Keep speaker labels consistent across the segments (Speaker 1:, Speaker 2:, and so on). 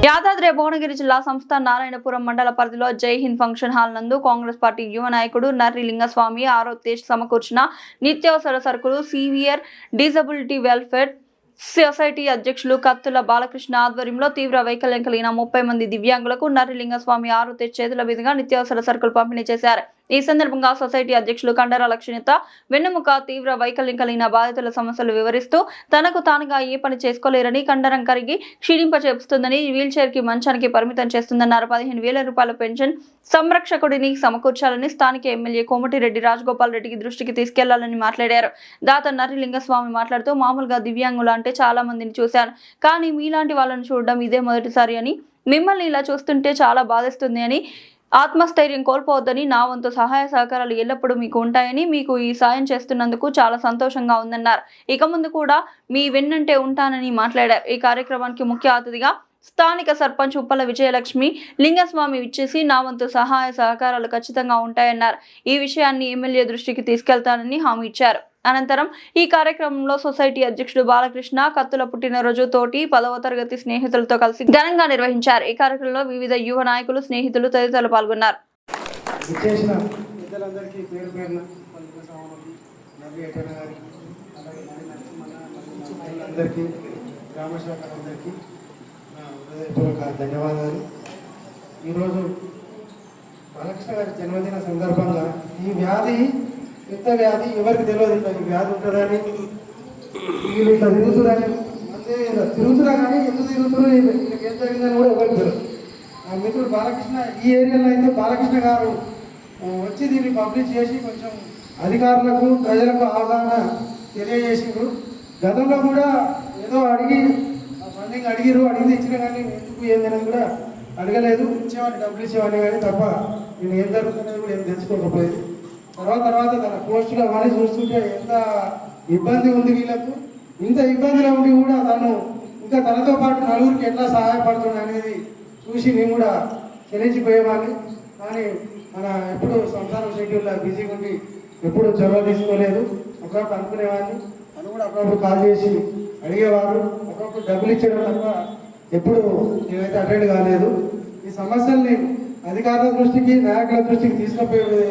Speaker 1: యాదాద్రి భువనగిరి జిల్లా సంస్థ నారాయణపురం మండల పరిధిలో జై హింద్ ఫంక్షన్ హాల్ నందు కాంగ్రెస్ పార్టీ యువ నాయకుడు నర్రి లింగస్వామి ఆరోగ్యతేజ్ సమకూర్చిన నిత్యావసర సరుకులు సీవియర్ డిజబిలిటీ వెల్ఫేర్ సొసైటీ అధ్యక్షులు కత్తుల బాలకృష్ణ ఆధ్వర్యంలో తీవ్ర వైకల్యం కలిగిన 30 మంది దివ్యాంగులకు నర్రి లింగస్వామి ఆరోగ్యతేజ్ చేతుల మీదుగా నిత్యావసర సరుకులు పంపిణీ చేశారు. ఈ సందర్భంగా సొసైటీ అధ్యక్షులు కండర లక్ష్మీత వెన్నెముక తీవ్ర వైకల్యం కలిగిన బాధితుల సమస్యలు వివరిస్తూ తనకు తానుగా ఏ పని చేసుకోలేరని, కండరం కరిగి క్షీణింపచేస్తుందని, వీల్ చైర్ కి మంచానికి పరిమితం చేస్తుందన్నారు. 15,000 రూపాయల పెన్షన్ సంరక్షకుడిని సమకూర్చాలని స్థానిక ఎమ్మెల్యే కోమటిరెడ్డి రాజగోపాల్ రెడ్డికి దృష్టికి తీసుకెళ్లాలని మాట్లాడారు. దాత నర్రి లింగస్వామి మాట్లాడుతూ మామూలుగా దివ్యాంగులు అంటే చాలా మందిని చూశాను, కానీ మీలాంటి వాళ్ళని చూడడం ఇదే మొదటిసారి అని, మిమ్మల్ని ఇలా చూస్తుంటే చాలా బాధిస్తుంది అని, ఆత్మస్థైర్యం కోల్పోవద్దని, నా వంతు సహాయ సహకారాలు ఎల్లప్పుడూ మీకు ఉంటాయని, మీకు ఈ సాయం చేస్తున్నందుకు చాలా సంతోషంగా ఉందన్నారు. ఇక ముందు కూడా మీ వెన్నంటే ఉంటానని మాట్లాడారు. ఈ కార్యక్రమానికి ముఖ్య అతిథిగా స్థానిక సర్పంచ్ ఉప్పల విజయలక్ష్మి లింగస్వామి ఇచ్చేసి నా వంతు సహాయ సహకారాలు ఖచ్చితంగా ఉంటాయన్నారు. ఈ విషయాన్ని ఎమ్మెల్యే దృష్టికి తీసుకెళ్తానని హామీ ఇచ్చారు. అనంతరం ఈ కార్యక్రమంలో సొసైటీ అధ్యక్షుడు బాలకృష్ణ కత్తుల పుట్టినరోజు తోటి 10వ తరగతి స్నేహితులతో కలిసి ఘనంగా నిర్వహించారు. ఈ కార్యక్రమంలో వివిధ యువ నాయకులు, స్నేహితులు తదితరులు పాల్గొన్నారు.
Speaker 2: ధన్యవాదాలు. ఈరోజు బాలకృష్ణ గారి జన్మదిన సందర్భంగా ఈ వ్యాధి పెద్ద వ్యాధి ఎవరికి తెలియదు. ఈ వ్యాధి ఉంటుందని, వీళ్ళు ఇట్లా తిరుగుతురని, అంటే తిరుగుతురా కానీ ఎందుకు తిరుగుతున్నారు, వీళ్ళకి ఏం జరిగిందని కూడా ఎవరికి తెలియదు. నా మిత్రుడు బాలకృష్ణ ఈ ఏరియాలో అయితే బాలకృష్ణ గారు వచ్చి దీన్ని పబ్లిష్ చేసి కొంచెం అధికారులకు, ప్రజలకు అవగాహన తెలియజేసిండ్రు. గతంలో కూడా ఏదో అడిగి ఫండింగ్ అడిగిరు, అడిగితే ఇచ్చిన కానీ ఎందుకు ఏందనేది కూడా అడగలేదు. ఇచ్చేవాడిని, డబ్బులు ఇచ్చేవాడిని కానీ తప్ప నేను ఏం జరుగుతున్నది కూడా ఏం తెలుసుకోకపోయేది. తర్వాత తన పోస్టులు అవన్నీ చూస్తుంటే ఎంత ఇబ్బంది ఉంది వీళ్ళకు. ఇంత ఇబ్బందిలో ఉండి కూడా తను ఇంకా తనతో పాటు నలుగురికి ఎట్లా సహాయపడుతుంది అనేది చూసి నేను కూడా చెల్లించిపోయేవాడిని. కానీ మన ఎప్పుడు సంసారం షెడ్యూల్లో బిజీగా ఉండి ఎప్పుడు చొరవ తీసుకోలేదు. ఒకప్పుడు అనుకునేవాడిని, తను కూడా అప్పుడప్పుడు కాల్ చేసి అడిగేవారు. ఒకప్పుడు డబ్బులు ఇచ్చేయడం తప్ప ఎప్పుడు నేనైతే అటెండ్ కాలేదు. ఈ సమస్యల్ని అధికారుల దృష్టికి, నాయకుల దృష్టికి తీసుకుపోయే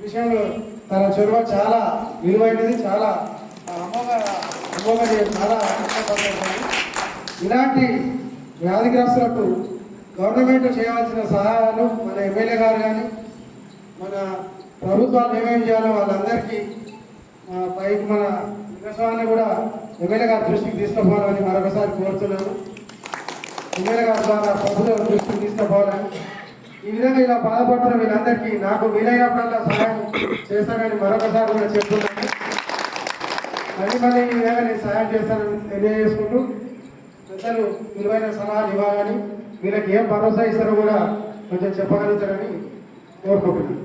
Speaker 2: విషయంలో తన చొరవ చాలా విలువైనది, చాలా చాలా ఇలాంటి వ్యాధిగ్రస్తులకు గవర్నమెంట్ చేయవలసిన సహాయాలు మన ఎమ్మెల్యే గారు కానీ మన ప్రభుత్వాలు ఏమేమి చేయాలో వాళ్ళందరికీ పైకి మన విశ్వాన్ని కూడా ఎమ్మెల్యే గారి దృష్టికి తీసుకుపోవాలని మరొకసారి కోరుతున్నాను. ఎమ్మెల్యే గారి ద్వారా ప్రభుత్వం దృష్టికి తీసుకుపోవాలని, ఈ విధంగా ఇలా బాధపడుతున్న వీళ్ళందరికీ నాకు వీలైనప్పుడల్లా సహాయం చేస్తానని మరొకసారి కూడా చెప్తున్నాను. మళ్ళీ ఈ విధంగా నేను సహాయం చేస్తానని తెలియజేసుకుంటూ పెద్దలు విలువైన సలహాలు ఇవ్వాలని, వీళ్ళకి ఏం భరోసా ఇస్తారో కూడా కొంచెం చెప్పగలుగుతారని కోరుకుంటున్నాను.